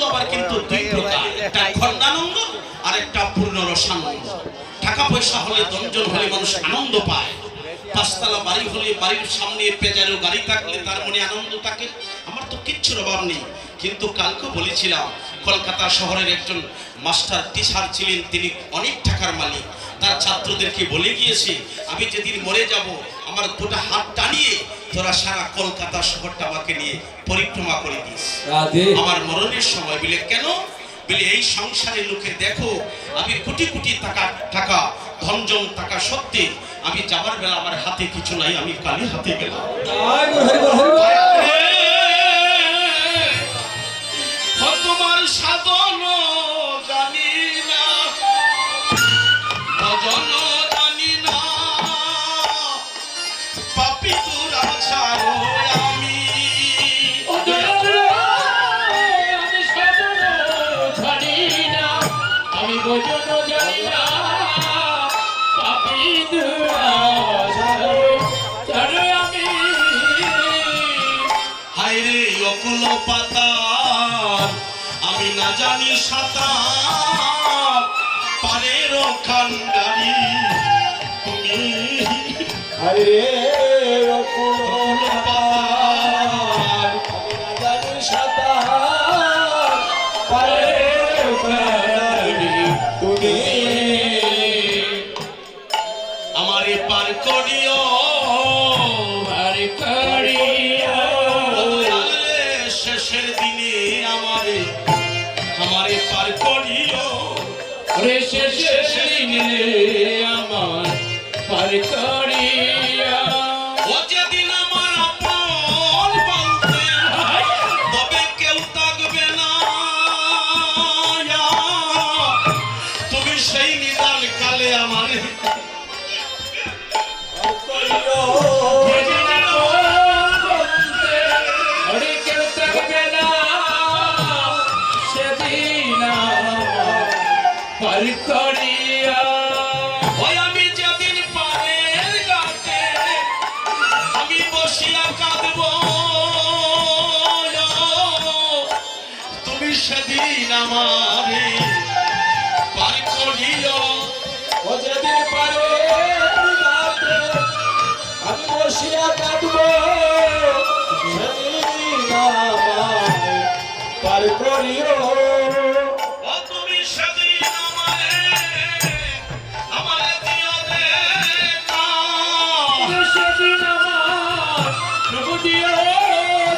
আবার কিন্তু দুই প্রকার, একটা খণ্ডানন্দ আর একটা পূর্ণ রসানন্দ। টাকা পয়সা হলে, ধনজন হলে মানুষ আনন্দ পায়। পাঁচতলা বাড়ি হলে, বাড়ির সামনে পেজারো গাড়ি থাকলে তার মনে আনন্দ থাকে। আমার তো কিচ্ছুর অভাব নেই। কিন্তু কালকে বলেছিলাম, কলকাতা শহরের একজন মাস্টার টিচার ছিলেন, তিনি অনেক টাকার মালিক। তার ছাত্রদেরকে বলে গিয়েছে, আমি যেদিন মরে যাব আমার দুটো হাত টানিয়ে তোরা সারা কলকাতা শহরটা আমাকে নিয়ে পরিক্রমা করে দিস আমার মরণের সময়। বলে কেন? বলে এই সংসারের লোকে দেখো, আমি কোটি কোটি টাকা ধনজন টাকা সত্যি আমি যাবার বেলা আমার হাতে কিছু নাই, আমি কালি হাতে গেলাম। তোমার সাধন জানি না, ভজন জানি না, পাপী তোরা ছাড়ো আমি। আমি ভজন জানি না, পাপী তোরা ছাড়ো আমি। হায় রে অকুল পাতাল, আমি না জানি সাঁতার, পারের খান্ডারি তুমি। হায় রে অকুল পাতাল, আমি না জানি সাঁতার, পারের খান্ডারি তুমি। আমারে পার করিও, পার করিও, শেষের দিনে আমারে পার করিও। রে শেষের দিনে আমার পার করিও। ও যেদিন আমার আপন বলতে তবে কেউ থাকবে না, তুমি সেই নিদান কালে আমারে ওই আমি যেদিন পারের ঘাটে আমি বসিয়া কাঁদব, তুমি সেদিন আমারে পার করিও। ও যেদিন পারের ঘাটে আমি বসিয়া কাঁদব, সেদিন আমায় পার করিও। ও তুমি সেদিন আমারে দিও দেখা, সেদিন আমার প্রভু দিও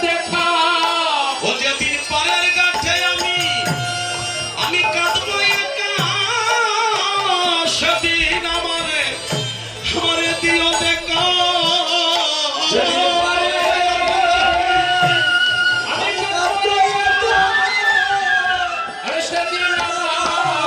দেখা। ও যেদিন পারের ঘাটে আমি কাঁদবো একা, সেদিন আমারে দিও দেখা। সেদিন আমি কাঁদব একা, আরে সেদিন আমার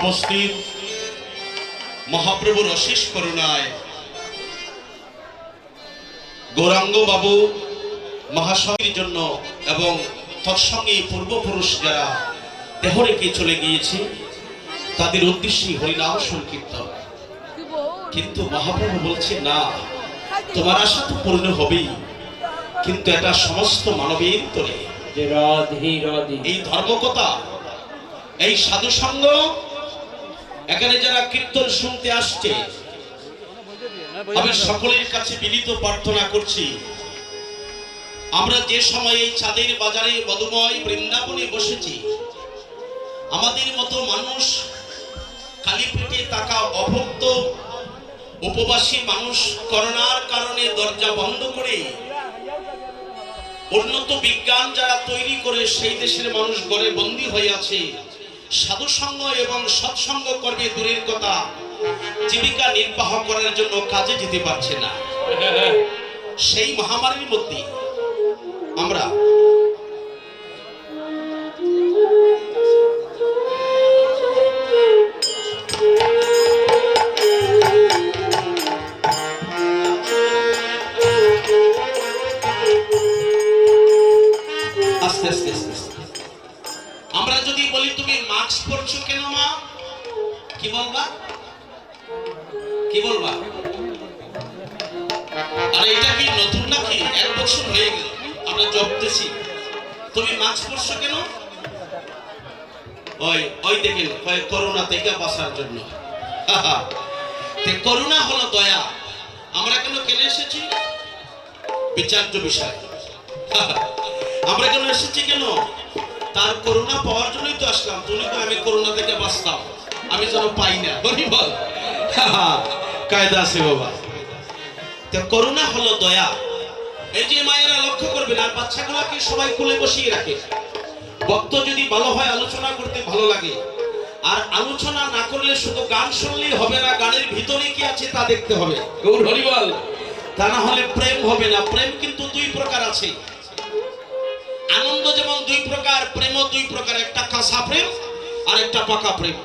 উপস্থিত মহাপ্রভুর অশেষ করুণায় গৌরাঙ্গ বাবু মহাশয়ের জন্য এবং তৎসঙ্গে পূর্বপুরুষ যারা দেহ রেখে চলে গিয়েছে তাদের উদ্দেশ্যে হরিনাম সংকীর্তন। কিন্তু মহাপ্রভু বলছে, না, তোমার আশা তো পূর্ণ হবেই, কিন্তু এটা সমস্ত মানবের তরে এই ধর্মকথা, এই সাধু সঙ্গ, এখানে যারা কীর্তন শুনতে আসছে, আমি সকলের কাছে বিনীত প্রার্থনা করছি, আমরা যে সময় এই চাঁদের বাজারে মধুময় বৃন্দাবনে বসেছি, আমাদের মতো মানুষ খালি পেটে থাকা অভুক্ত উপবাসী মানুষ করোনার কারণে দরজা বন্ধ করে উন্নত বিজ্ঞান যারা তৈরি করে সেই দেশের মানুষ ঘরে বন্দী হয়ে আছে, সাধু সঙ্গ এবং সৎসঙ্গ করবে দূরের কথা, জীবিকা নির্বাহ করার জন্য কাজে যেতে পারছে না। সেই মহামারীর মধ্যে আমরা আমরা যদি বলি তুমি মাস্ক পরছো কেন মা, কি বলবা? কি বলবা? আরে এটা কি নতুন নাকি? 1 বছর হয়ে গেল আমরা জপতেছি, তুমি মাস্ক পরছো কেন? ওই দেখেন করোনা থেকে বাঁচার জন্য। করোনা হলো দয়া। আমরা কেন এসেছি? বিচার্য বিষয়। আমরা কেন এসেছি কেন? তার করোনা পাওয়ার জন্যই তো আসলাম। তুমি তো আমি করোনা থেকে বাঁচতাম, আমি যেন পাই না। বল কায়দা আছে বাবা। তো করোনা হলো দয়া। এই যে মায়েরা লক্ষ্য করবেন, আর বাচ্চাগুলোকে সবাই কোলে বসিয়ে রাখে। বক্ত যদি ভালো হয়, আলোচনা করতে ভালো লাগে, আর আলোচনা না করলে শুধু গান শুনলেই হবে না, গানের ভিতরে কি আছে তা দেখতে হবে। গৌর হরি বল। তা না হলে প্রেম হবে না। প্রেম কিন্তু 2 প্রকার আছে। আনন্দ যেমন 2 প্রকার, প্রেমও 2 প্রকার, একটা কাঁচা প্রেম আর একটা পাকা প্রেম।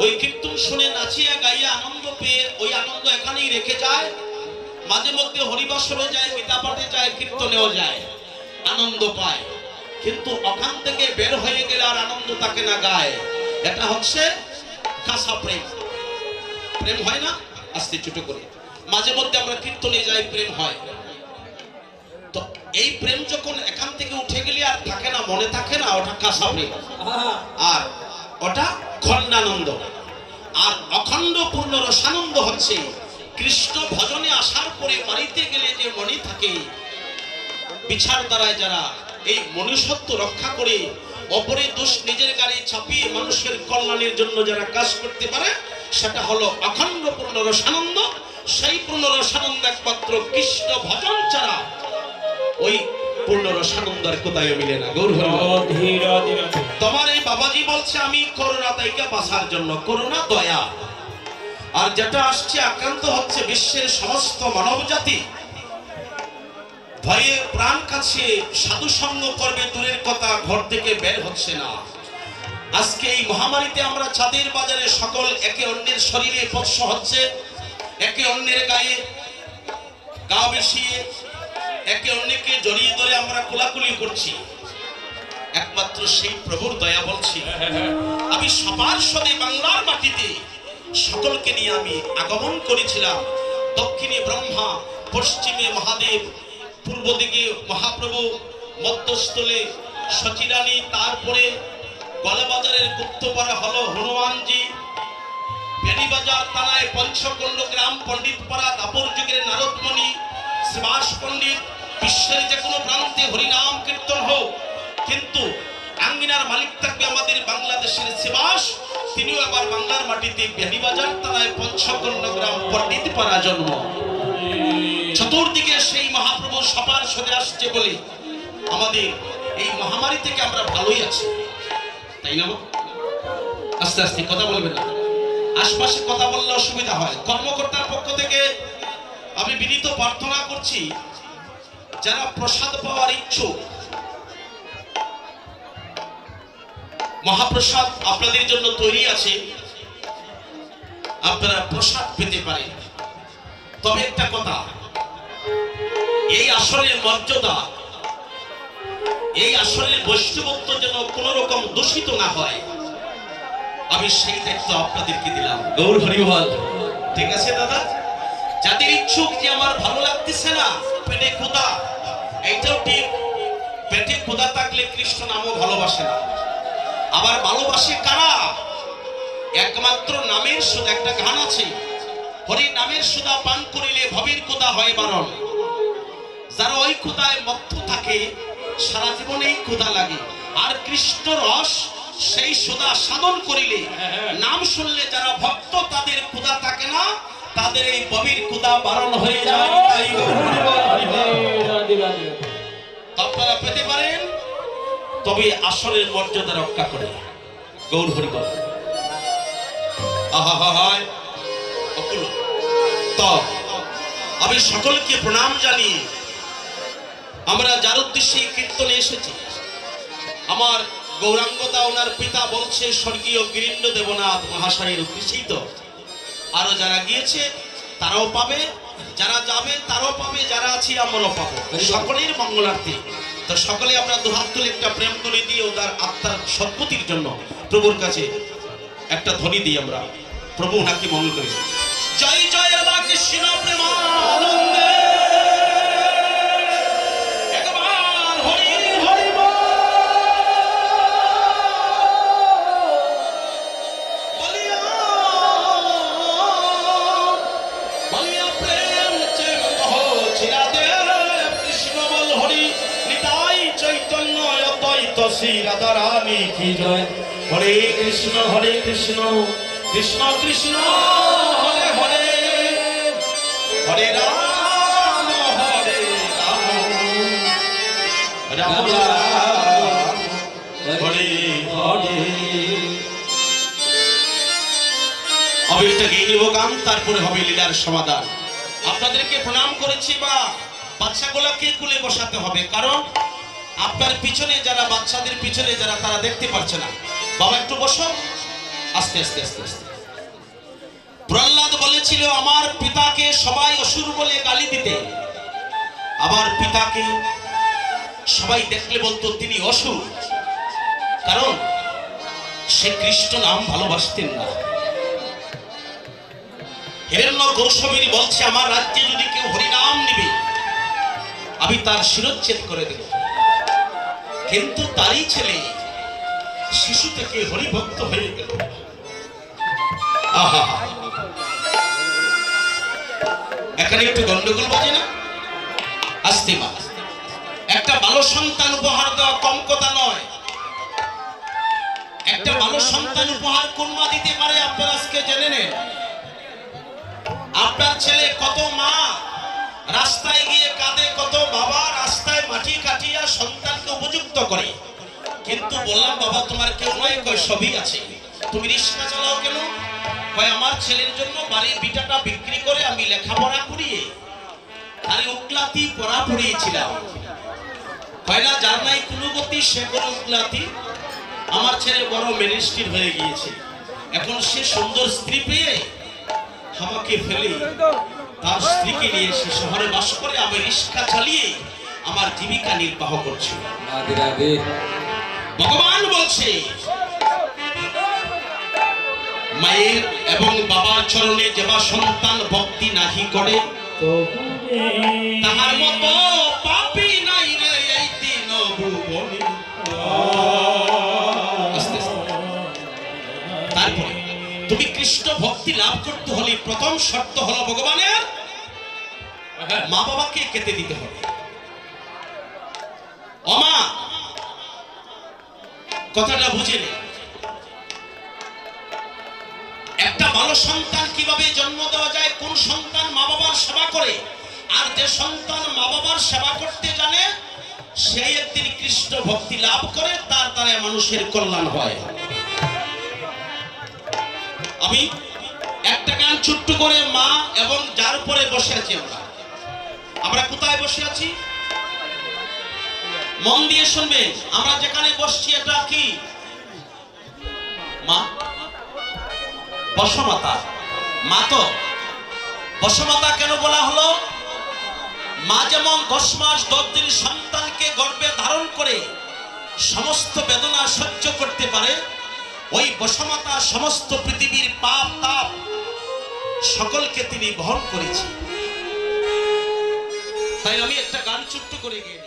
ওই কীর্তন শুনে নাচিয়া গাইয়া আনন্দ পেয়ে ওই আনন্দ এখানেই রেখে যায়। মাঝে মধ্যে হরিবাসরে যায়, গীতা পাঠে যায়, কীর্তনেও যায়, আনন্দ পায়। কিন্তু ওখান থেকে বের হয়ে গেলে আর আনন্দ তাকে না গায়। এটা হচ্ছে কাঁচা প্রেম। প্রেম হয় না আস্তে ছোট করে, মাঝে মধ্যে আমরা কীর্তনে যাই, প্রেম হয়। তো এই প্রেম যখন এখান থেকে উঠে গেলে আর থাকে না, মনে থাকে না, ওটা কাঁচা প্রেম। আর ওটা খণ্ডানন্দ। আর অখণ্ড পূর্ণ রসানন্দ হচ্ছে কৃষ্ণ ভজনে আসার পরে বাড়িতে গেলে যে মনে থাকে, বিচার দ্বারায় যারা এই মনুষ্যত্ব রক্ষা করে অপরের দোষ নিজের গাড়ি চাপিয়ে মানুষের কল্যাণের জন্য যারা কাজ করতে পারে, সেটা হলো অখণ্ড পূর্ণ রসানন্দ। সেই পূর্ণ রসানন্দ একমাত্র কৃষ্ণ ভজন ছাড়া ওই পূর্ণ রসানন্দের কোথায় মিলে না। গৌর তোমার এই বাবাজি বলছে আমি করোনা থেকে বাঁচার জন্য। করোনা দয়া। আর যেটা আসছে আক্রান্ত হচ্ছে বিশ্বের সমস্ত মানব জাতি। ভয়ে প্রাণ কাছে সাধু সঙ্গ করবে দূরের কথা, ঘর থেকে বের হচ্ছে না। আজকে এই মহামারীতে আমরা চাঁদের বাজারে সকল একে অন্যের শরীরে স্পর্শ হচ্ছে, একে অন্যের গায়ে গা মিশিয়ে একে অন্যকে জড়িয়ে ধরে আমরা কোলাকুলি করছি। একমাত্র সেই প্রভুর দয়া বলছি, আমি সবার সাথে বাংলার মাটিতে সকলকে নিয়ে আমি আগমন করেছিলাম। দক্ষিণে ব্রহ্মা, পশ্চিমে মহাদেব, পূর্ব দিকে মহাপ্রভু, মধ্যস্থলে সচিরানী, তারপরে গলাবাজারের গুপ্তপাড়া হলো হনুমানজি, বেনিবাজার থানায় পঞ্চকন্ড গ্রাম, পণ্ডিতপাড়া দাপর যুগের নারদমণি, শিবাস পণ্ডিত। বিশ্বের যে কোনো প্রান্তে হরিনাম কীর্তন হোক, কিন্তু আঙ্গিনার মালিক থাকবে আমাদের বাংলাদেশের শিবাস। তিনিও আবার বাংলার মাটিতে বেনিবাজার থানায় পঞ্চকন্ড গ্রাম, পণ্ডিতপাড়া জন্ম। চতুর্দিকে সেই মহাপ্রভু সবার সরে আসছে বলে আমাদের এই মহামারী থেকে আমরা ভালোই আছি, তাই না? আস্তে আস্তে কথা বলবেন না, আশপাশে কথা বললে অসুবিধা হয়। কর্মকর্তার পক্ষ থেকে আমি বিনীত প্রার্থনা করছি, যারা প্রসাদ পাওয়ার ইচ্ছুক, মহাপ্রসাদ আপনাদের জন্য তৈরি আছে, আপনারা প্রসাদ পেতে পারেন। তবে একটা কথা, এই আসরের মর্যাদা, এই আসরের বৈষ্ণবত্ব যেন কোন রকম দূষিত না হয়, আমি সেই দায়িত্ব আপনাদেরকে দিলাম। গৌর হরিবল। ঠিক আছে দাদা? যাদের ইচ্ছুক যে আমার ভালো লাগতেছে না, পেটে ক্ষুধা, এইটাও ঠিক। পেটে ক্ষুধা থাকলে কৃষ্ণ নামও ভালোবাসে না। আবার ভালোবাসে কারা? একমাত্র নামের সুদা। একটা গান আছে, হরি নামের সুদা পান করিলে ভবের ক্ষুধা হয় বারণ। যারা ওই ক্ষুধায় মত্ত থাকে, সারা জীবন এই ক্ষুধা লাগে। আর কৃষ্ণ রস সেই সুদা সাধন করিলে, নাম শুনলে যারা ভক্ত, তাদের ক্ষুধা থাকে না, তাদের এই ভবের ক্ষুধা বারণ হয়ে যায়। আপনারা পেতে পারেন, তবে আসরের মর্যাদা রক্ষা করে। গৌর হরিবল। তো আমি সকলকে প্রণাম জানি। আমরা যার উদ্দেশ্যে কীর্তনে এসেছি, আমার গৌরাঙ্গদা ওনার পিতা বলছে স্বর্গীয় গিরীন্দ্র দেবনাথ মহাশয়ের উদ্দেশ্যেই তো। আরো যারা গিয়েছে তারাও পাবে, যারা যাবে তারাও পাবে, যারা আছি আমরাও পাবো। সকলের মঙ্গলার্থে তো সকলে আমরা দুহাত তুলে একটা প্রেম করে দিয়ে ওনার আত্মার সদ্গতির জন্য প্রভুর কাছে একটা ধ্বনি দিই আমরা। প্রভু ওনাকে মঙ্গল করি। জয় জয় রাধা কৃষ্ণ প্রেমানন্দে। একবার হরি হরি বল। বলিয়া বলিয়া প্রেম চেঙ্গ চিরাদেব কৃষ্ণ বল হরি নিতাই চৈতন্য অদ্বৈত শ্রী রাধা রানী কি জয়। হরে কৃষ্ণ কৃষ্ণ কৃষ্ণ হরে হরে, হরে রাম রাম রাম হরে হরে। অবিরটা গেয়ে নিব গান, তারপরে হবে লীলার সমাধান। আপনাদেরকে প্রণাম করেছি, বা বাচ্চাগুলোকে কুলে বসাতে হবে, কারণ আপনার পিছনে যারা, বাচ্চাদের পিছনে যারা, তারা দেখতে পারছে না। বাবা একটু বসো, আস্তে আস্তে আস্তে আস্তে। প্রহ্লাদ বলেছিল আমার পিতাকে সবাই অসুর বলে গালি দিতে, আমার পিতাকে সবাই দেখলে বলতো তিনি অসুর, কারণ সে কৃষ্ণ নাম ভালোবাসতেন না। হিরণ্য কৌশবী বলছে আমার রাজ্যে যদি কেউ হরিনাম নিবে, আমি তার শিরচ্ছেদ করে দেব। কিন্তু তারই ছেলে শিশু থেকে হরিভক্ত হয়ে গেল। আহা, এখানে একটু গন্ডগোল বাজে না? আসতে মা, একটা ভালো সন্তান উপহার দেওয়া কম কথা নয়। একটা ভালো সন্তান উপহার কোন মা দিতে পারে আপনারা আজকে জেনে নেন। আপনার ছেলে, কত মা রাস্তায় গিয়ে কাঁদে, কত বাবা রাস্তায় মাটি কাটিয়া সন্তানকে উপযুক্ত করে। কিন্তু বললাম বাবা তোমার কেউ নয়, কয় সবই আছে। তুমি রিক্সা চালাও কেন? কয় আমার ছেলের জন্য বাড়ির বিটাটা বিক্রি করে আমি লেখাপড়া করিয়ে খালি উকলাতি পড়া পড়িয়েছিলাম। হয় না, যার নাই কোনো গতি সে কোনো উকলাতি। আমার ছেলে বড় ম্যাজিস্ট্রেট হয়ে গিয়েছে, এখন সে সুন্দর স্ত্রী পেয়ে আমাকে ফেলে তার স্ত্রীকে নিয়ে সে শহরে বাস করে, আমি রিক্সা চালিয়ে আমার জীবিকা নির্বাহ করছি। ভগবান বলছে মায়ের এবং বাবার চরণে যেবা সন্তান ভক্তি নাহি করে, তাহার মতো পাপী নাই রে এই তিন ভুবনে। তারপরে তুমি কৃষ্ণ ভক্তি লাভ করতে হলে প্রথম শর্ত হলো ভগবানের মা বাবাকে কেটে দিতে হবে। অমা, কথাটা বুঝে নে। একটা ভালো সন্তান কিভাবে জন্ম দেওয়া যায়, কোন সন্তান মা বাবার সেবা করে, আর যে সন্তান মা বাবার সেবা করতে জানে সেই একদিন কৃষ্ণ ভক্তি লাভ করে, তার দ্বারা মানুষের কল্যাণ হয়। আমি একটা গান ছোট্ট করে মা এবং যার উপরে বসে আছি, আমরা কোথায় বসে আছি মন দিয়ে শুনবেন। আমরা যেখানে বসছি এটা কি মা বসমাতা, মা তো বসমাতা কেন বলা হলো? মা যেমন 10 মাস 10 দিন সন্তানকে গর্ভে ধারণ করে সমস্ত বেদনা সহ্য করতে পারে, ওই বসমাতা সমস্ত পৃথিবীর পাপ তাপ সকলকে তিনি বহন করেছেন। তাই আমি একটা গান ছোট্ট করে গিয়ে